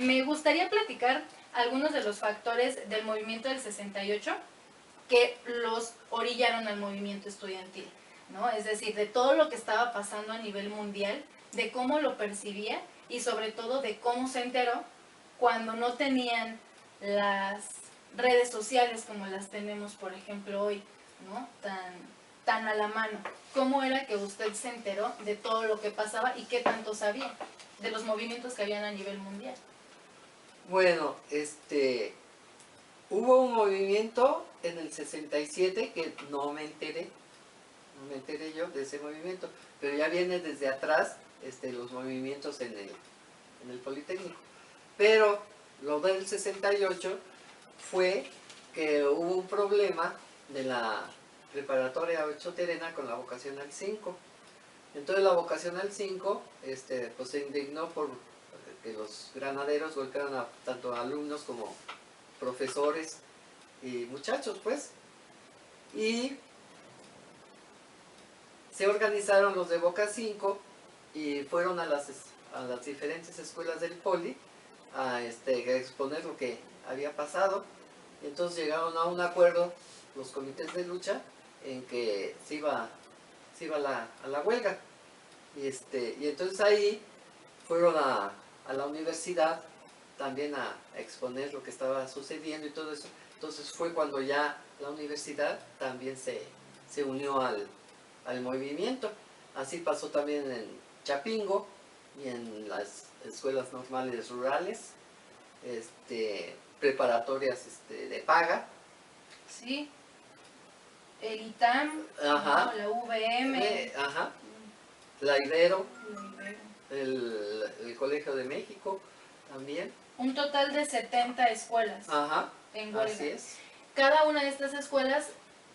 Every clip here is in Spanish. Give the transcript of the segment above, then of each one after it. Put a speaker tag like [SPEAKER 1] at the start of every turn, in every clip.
[SPEAKER 1] Me gustaría platicar algunos de los factores del movimiento del 68 que los orillaron al movimiento estudiantil, ¿no? Es decir, de todo lo que estaba pasando a nivel mundial, de cómo lo percibía y sobre todo de cómo se enteró cuando no tenían las redes sociales como las tenemos, por ejemplo, hoy, ¿no? Tan a la mano. ¿Cómo era que usted se enteró de todo lo que pasaba y qué tanto sabía de los movimientos que habían a nivel mundial?
[SPEAKER 2] Bueno, hubo un movimiento en el 67 que no me enteré yo de ese movimiento, pero ya viene desde atrás los movimientos en el Politécnico. Pero lo del 68 fue que hubo un problema de la preparatoria 8 Terena con la vocacional 5. Entonces la vocacional 5 pues se indignó por que los granaderos golpearon a tanto alumnos como profesores y muchachos, pues. Y se organizaron los de Boca 5 y fueron a las diferentes escuelas del Poli a exponer lo que había pasado. Entonces llegaron a un acuerdo los comités de lucha en que se iba a la huelga. Y entonces ahí fueron a la universidad también a exponer lo que estaba sucediendo y todo eso. Entonces fue cuando ya la universidad también se unió al movimiento. Así pasó también en Chapingo y en las escuelas normales rurales, preparatorias de paga.
[SPEAKER 1] Sí, el ITAM,
[SPEAKER 2] Ajá.
[SPEAKER 1] ¿no? La UVM,
[SPEAKER 2] Ajá. La Ibero,
[SPEAKER 1] la Ibero.
[SPEAKER 2] el Colegio de México también.
[SPEAKER 1] Un total de 70 escuelas.
[SPEAKER 2] Ajá.
[SPEAKER 1] En huelga.
[SPEAKER 2] Así es.
[SPEAKER 1] Cada una de estas escuelas,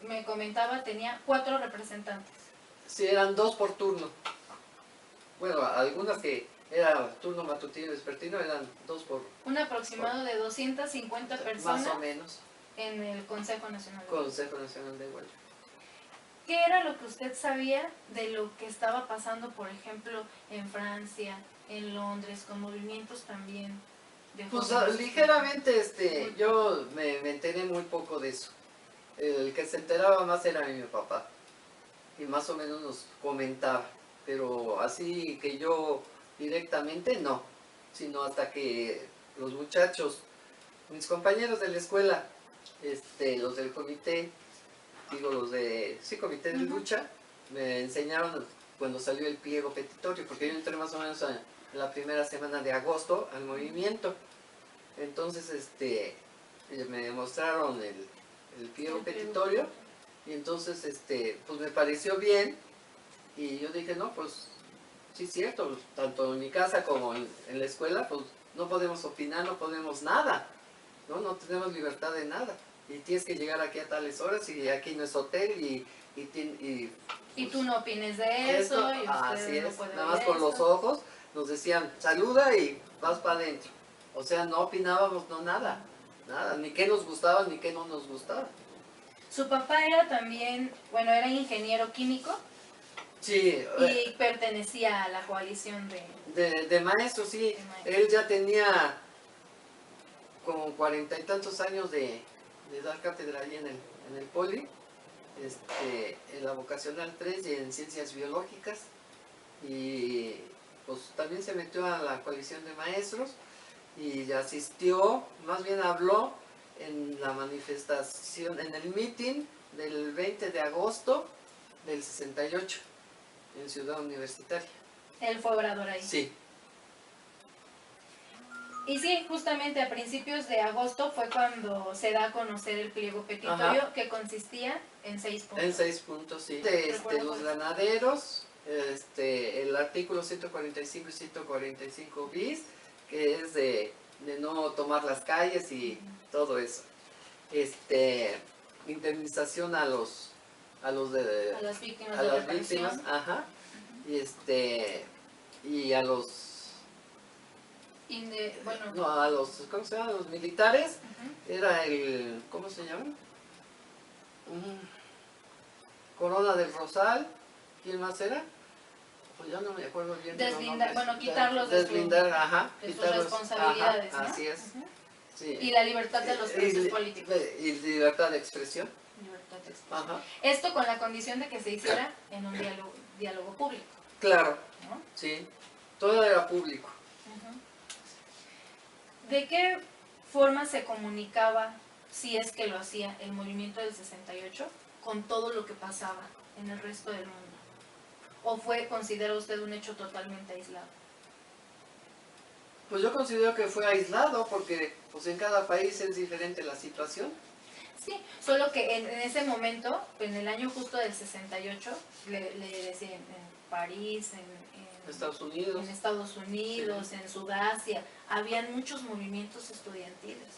[SPEAKER 1] me comentaba, tenía 4 representantes.
[SPEAKER 2] Sí, eran 2 por turno. Bueno, algunas que era turno matutino y vespertino eran 2 por...
[SPEAKER 1] Un aproximado de 250 personas.
[SPEAKER 2] Más o menos.
[SPEAKER 1] En el Consejo Nacional de Huelga.
[SPEAKER 2] Consejo Nacional de Huelga.
[SPEAKER 1] ¿Qué era lo que usted sabía de lo que estaba pasando, por ejemplo, en Francia, en Londres, con movimientos también de
[SPEAKER 2] Pues
[SPEAKER 1] jóvenes?
[SPEAKER 2] ligeramente, yo me enteré muy poco de eso. El que se enteraba más era mi papá. Y más o menos nos comentaba. Pero así que yo directamente no. Sino hasta que los muchachos, mis compañeros de la escuela, los del comité, digo los de, sí, comité de lucha, me enseñaron cuando salió el pliego petitorio, porque yo entré más o menos en la primera semana de agosto al movimiento. Entonces, me mostraron el pliego petitorio, y entonces, pues me pareció bien, y yo dije, no, pues, sí es cierto, tanto en mi casa como en la escuela, pues, no podemos opinar, no podemos nada, no tenemos libertad de nada, y tienes que llegar aquí a tales horas, y aquí no es hotel,
[SPEAKER 1] y tú no opines de eso, y
[SPEAKER 2] así
[SPEAKER 1] usted no
[SPEAKER 2] es,
[SPEAKER 1] puede
[SPEAKER 2] nada más
[SPEAKER 1] ver
[SPEAKER 2] con los
[SPEAKER 1] esto.
[SPEAKER 2] ojos, nos decían, saluda y vas para adentro. O sea, no opinábamos, no nada, ni qué nos gustaba, ni qué no nos gustaba.
[SPEAKER 1] Su papá era también, bueno, era ingeniero químico.
[SPEAKER 2] Sí.
[SPEAKER 1] Y pertenecía a la coalición
[SPEAKER 2] de maestro, sí. Él ya tenía como 40 y tantos años de dar cátedra ahí en el Poli, en la vocacional 3 y en ciencias biológicas. Y pues también se metió a la coalición de maestros y asistió, más bien habló en la manifestación, en el meeting del 20 de agosto del 68 en Ciudad Universitaria.
[SPEAKER 1] Él fue orador ahí.
[SPEAKER 2] Sí.
[SPEAKER 1] Y sí, justamente a principios de agosto fue cuando se da a conocer el pliego petitorio. Ajá. Que consistía en 6 puntos.
[SPEAKER 2] En 6 puntos, sí. Los ganaderos, el artículo 145 y 145 bis, que es de no tomar las calles y todo eso. Indemnización a las víctimas, ajá. Y a los
[SPEAKER 1] bueno,
[SPEAKER 2] no, a los, ¿cómo se llama? A los militares, era el, ¿cómo se llama? Corona del Rosal. ¿Quién más era? pues ya no me acuerdo bien de los
[SPEAKER 1] Deslindar,
[SPEAKER 2] nombres.
[SPEAKER 1] bueno, quitarlos de,
[SPEAKER 2] Deslindar, ajá,
[SPEAKER 1] de sus
[SPEAKER 2] quitarlos,
[SPEAKER 1] responsabilidades,
[SPEAKER 2] ajá,
[SPEAKER 1] ¿no?
[SPEAKER 2] así es.
[SPEAKER 1] Ujú.
[SPEAKER 2] Sí.
[SPEAKER 1] Y la libertad de los presos políticos.
[SPEAKER 2] Y libertad de expresión.
[SPEAKER 1] Libertad de expresión.
[SPEAKER 2] Ajá.
[SPEAKER 1] Esto con la condición de que se hiciera en un diálogo público.
[SPEAKER 2] Claro,
[SPEAKER 1] ¿no?
[SPEAKER 2] sí. Todo era público.
[SPEAKER 1] Ujú. ¿De qué forma se comunicaba, si es que lo hacía, el movimiento del 68 con todo lo que pasaba en el resto del mundo? ¿O considera usted un hecho totalmente aislado?
[SPEAKER 2] Pues yo considero que fue aislado porque pues en cada país es diferente la situación.
[SPEAKER 1] Sí, solo que en ese momento, en el año justo del 68, le decía en París,
[SPEAKER 2] Estados Unidos.
[SPEAKER 1] en Estados Unidos, sí, en Sudasia, habían muchos movimientos estudiantiles.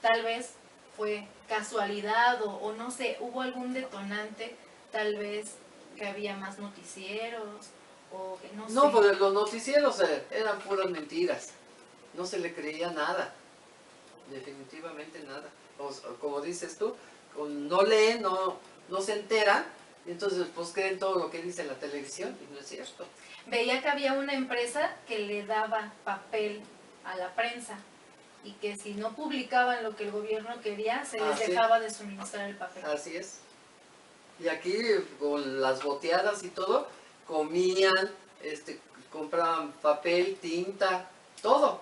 [SPEAKER 1] Tal vez fue casualidad o no sé, hubo algún detonante, tal vez que había más noticieros o que no sé.
[SPEAKER 2] No, pues los noticieros eran puras mentiras. No se le creía nada. Definitivamente nada. Como dices tú, no leen, no se enteran, entonces pues creen todo lo que dice la televisión y no es cierto.
[SPEAKER 1] Veía que había una empresa que le daba papel a la prensa y que si no publicaban lo que el gobierno quería, se les dejaba de suministrar el papel.
[SPEAKER 2] Así es. Y aquí con las boteadas y todo, comían, compraban papel, tinta, todo,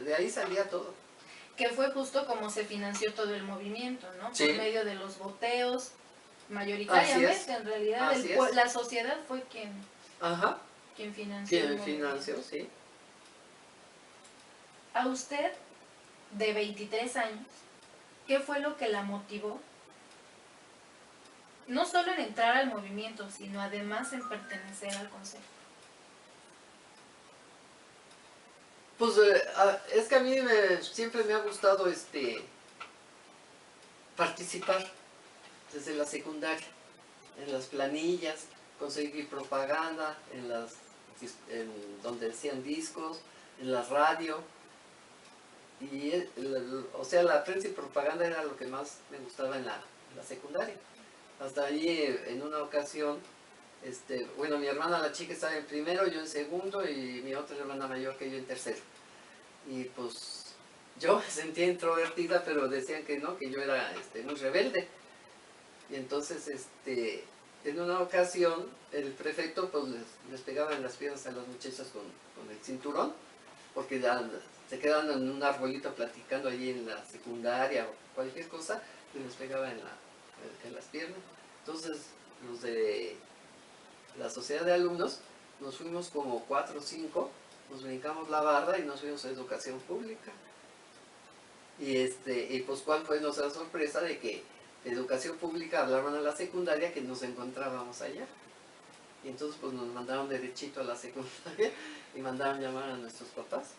[SPEAKER 2] de ahí salía todo.
[SPEAKER 1] Que fue justo como se financió todo el movimiento, ¿no?
[SPEAKER 2] Sí.
[SPEAKER 1] Por medio de los boteos, mayoritariamente, en realidad la sociedad fue quien financió.
[SPEAKER 2] Quien financió, sí.
[SPEAKER 1] A usted, de 23 años, ¿qué fue lo que la motivó? No solo en entrar al movimiento, sino además en pertenecer al consejo.
[SPEAKER 2] Pues es que a mí siempre me ha gustado participar desde la secundaria, en las planillas, conseguir propaganda, donde hacían discos, en la radio. Y o sea, la prensa y propaganda era lo que más me gustaba en la secundaria. Hasta allí en una ocasión, bueno, mi hermana la chica estaba en primero, yo en segundo y mi otra hermana mayor que yo en tercero. Y pues yo me sentía introvertida, pero decían que no, que yo era muy rebelde. Y entonces en una ocasión el prefecto pues les pegaba en las piernas a las muchachas con el cinturón, porque se quedaban en un arbolito platicando allí en la secundaria o cualquier cosa, y les pegaba en las piernas. Entonces los de la sociedad de alumnos nos fuimos como 4 o 5, nos brincamos la barda y nos fuimos a educación pública. Y pues cuál fue nuestra sorpresa de que de educación pública hablaron a la secundaria que nos encontrábamos allá. Y entonces pues nos mandaron derechito a la secundaria y mandaron llamar a nuestros papás.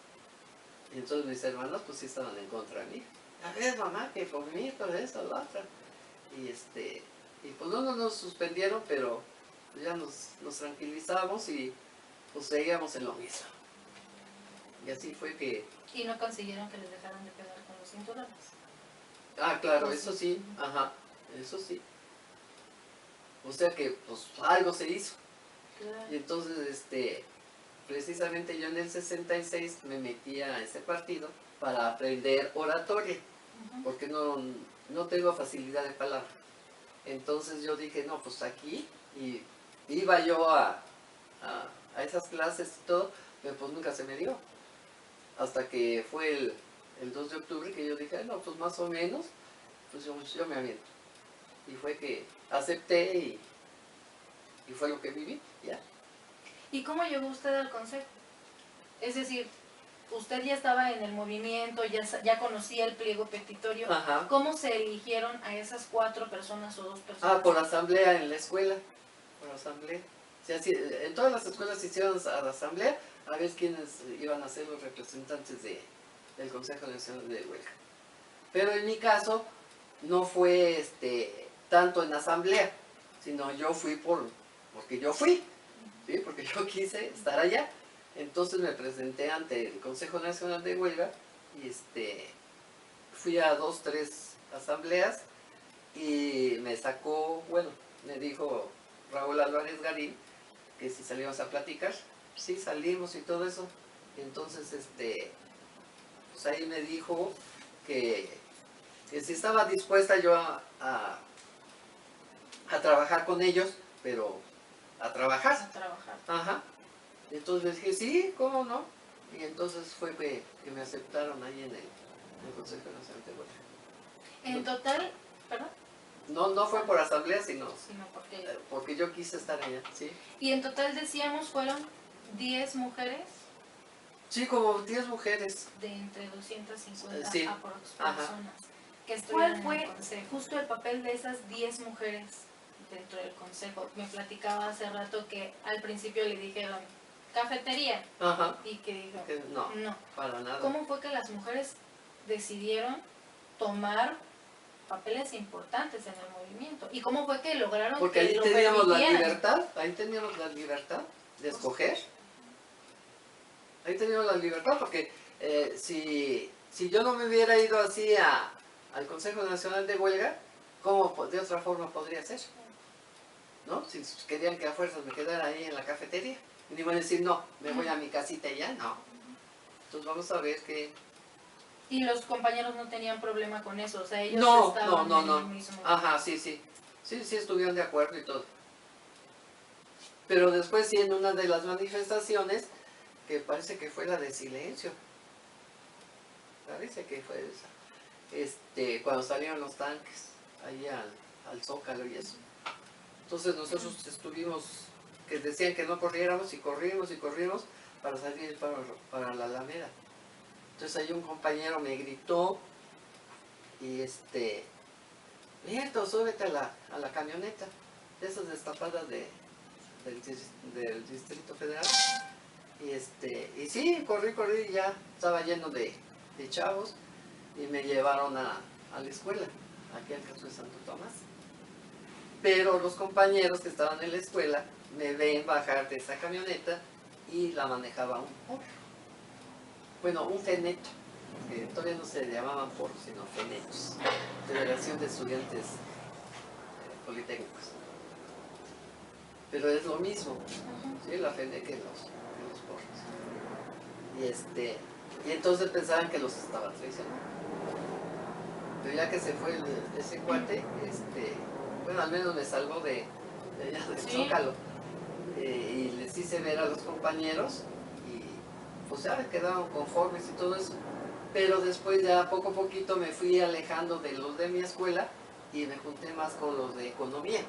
[SPEAKER 2] Y entonces mis hermanos pues sí estaban en contra de mí. A ver mamá, que por mí, por eso, la otra. Y pues no nos suspendieron, pero ya nos tranquilizamos y pues seguíamos en lo mismo. Y así fue que...
[SPEAKER 1] ¿Y no consiguieron que les dejaran de pegar con los cinturones?
[SPEAKER 2] Ah, claro, eso sí, ajá, eso sí. O sea que pues algo se hizo.
[SPEAKER 1] Claro.
[SPEAKER 2] Y entonces, precisamente yo en el 66 me metí a ese partido para aprender oratoria, porque no tengo facilidad de palabra. Entonces yo dije, no, pues aquí, y iba yo a esas clases y todo, pero pues nunca se me dio. Hasta que fue el 2 de octubre que yo dije, no, pues más o menos, pues yo me aviento. Y fue que acepté y fue lo que viví, ya.
[SPEAKER 1] ¿Y cómo llegó usted al consejo? Es decir, usted ya estaba en el movimiento, ya conocía el pliego petitorio.
[SPEAKER 2] Ajá.
[SPEAKER 1] ¿Cómo se eligieron a esas 4 personas o 2 personas?
[SPEAKER 2] Ah, por asamblea en la escuela, por asamblea. En todas las escuelas se hicieron a la asamblea a ver quiénes iban a ser los representantes del Consejo Nacional de Huelga. Pero en mi caso no fue tanto en asamblea, sino yo fui porque yo fui, ¿sí? Porque yo quise estar allá. Entonces me presenté ante el Consejo Nacional de Huelga y fui a 2, 3 asambleas y me sacó, bueno, me dijo Raúl Álvarez Garín que si salíamos a platicar. Sí, salimos y todo eso. Y entonces, pues ahí me dijo que si estaba dispuesta yo a trabajar con ellos, pero a trabajar.
[SPEAKER 1] A trabajar.
[SPEAKER 2] Ajá. Entonces les dije, sí, ¿cómo no? Y entonces fue que me aceptaron ahí en el Consejo Nacional de Huelga.
[SPEAKER 1] En total, ¿perdón?
[SPEAKER 2] No fue por asamblea, sino
[SPEAKER 1] Sino porque...
[SPEAKER 2] porque yo quise estar allá, ¿sí?
[SPEAKER 1] Y en total decíamos fueron 10 mujeres
[SPEAKER 2] Sí, como 10 mujeres.
[SPEAKER 1] de entre 250
[SPEAKER 2] Sí.
[SPEAKER 1] personas que
[SPEAKER 3] ¿Cuál
[SPEAKER 1] estuvieron en
[SPEAKER 3] fue
[SPEAKER 1] el consejo.
[SPEAKER 3] justo el papel de esas 10 mujeres?
[SPEAKER 1] Dentro del consejo. Me platicaba hace rato que al principio le dijeron cafetería
[SPEAKER 2] Ajá.
[SPEAKER 1] y que dijo
[SPEAKER 2] Que no,
[SPEAKER 1] no.
[SPEAKER 2] para nada.
[SPEAKER 1] ¿Cómo fue que las mujeres decidieron tomar papeles importantes en el movimiento? ¿Y cómo fue que lograron
[SPEAKER 2] Porque
[SPEAKER 1] que
[SPEAKER 2] ahí
[SPEAKER 1] lo
[SPEAKER 2] teníamos la
[SPEAKER 1] permitieran?
[SPEAKER 2] libertad de escoger. Ahí teníamos la libertad porque si yo no me hubiera ido así al Consejo Nacional de Huelga, ¿cómo de otra forma podría ser? ¿No? Si querían que a fuerzas me quedara ahí en la cafetería. Y ni iban a decir, no, me voy a mi casita y ya, no. Entonces vamos a ver que...
[SPEAKER 1] Y los compañeros no tenían problema con eso, o sea, ellos
[SPEAKER 2] No,
[SPEAKER 1] estaban en
[SPEAKER 2] no.
[SPEAKER 1] el mismo...
[SPEAKER 2] Ajá, sí. Sí, estuvieron de acuerdo y todo. Pero después sí, en una de las manifestaciones, que parece que fue la de silencio. Parece que fue esa. Cuando salieron los tanques, ahí al Zócalo y eso. Entonces nosotros estuvimos, que decían que no corriéramos y corrimos para salir para la Alameda. Entonces ahí un compañero me gritó y Nieto, súbete a la camioneta, de esas destapadas del Distrito Federal. Y sí, corrí y ya estaba lleno de chavos y me llevaron a la escuela, aquí al caso de Santo Tomás. Pero los compañeros que estaban en la escuela me ven bajar de esa camioneta y la manejaba un porro. Bueno, un feneto, que todavía no se llamaban porros, sino fenetos. Federación de Estudiantes Politécnicos. Pero es lo mismo, ¿sí? La fene que los porros. Y entonces pensaban que los estaba traicionando. Pero ya que se fue ese cuate, bueno, al menos me salvó de allá del Zócalo. Y les hice ver a los compañeros y pues ya me quedaron conformes y todo eso. Pero después ya poco a poquito me fui alejando de los de mi escuela y me junté más con los de economía.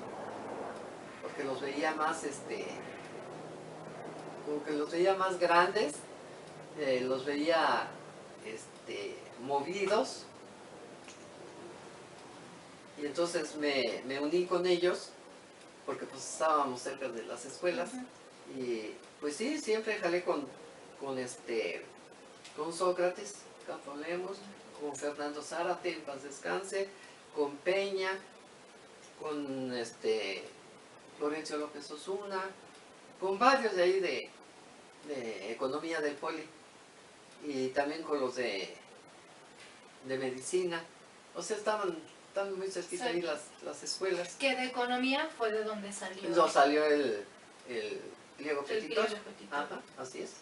[SPEAKER 2] Porque los veía más, como que los veía más grandes, los veía, movidos. Y entonces me uní con ellos, porque pues estábamos cerca de las escuelas. Y pues sí, siempre jalé con Sócrates, Campo Lemos, con Fernando Zárate, en paz descanse, con Peña, con Florencio López Osuna, con varios de ahí de economía del Poli, y también con los de medicina. O sea, estaban muy cerquita ahí las escuelas.
[SPEAKER 1] Que de economía fue de donde salió.
[SPEAKER 2] No salió el Pliego
[SPEAKER 1] El
[SPEAKER 2] Petitor.
[SPEAKER 1] Pliego Petitor.
[SPEAKER 2] Ajá, así es.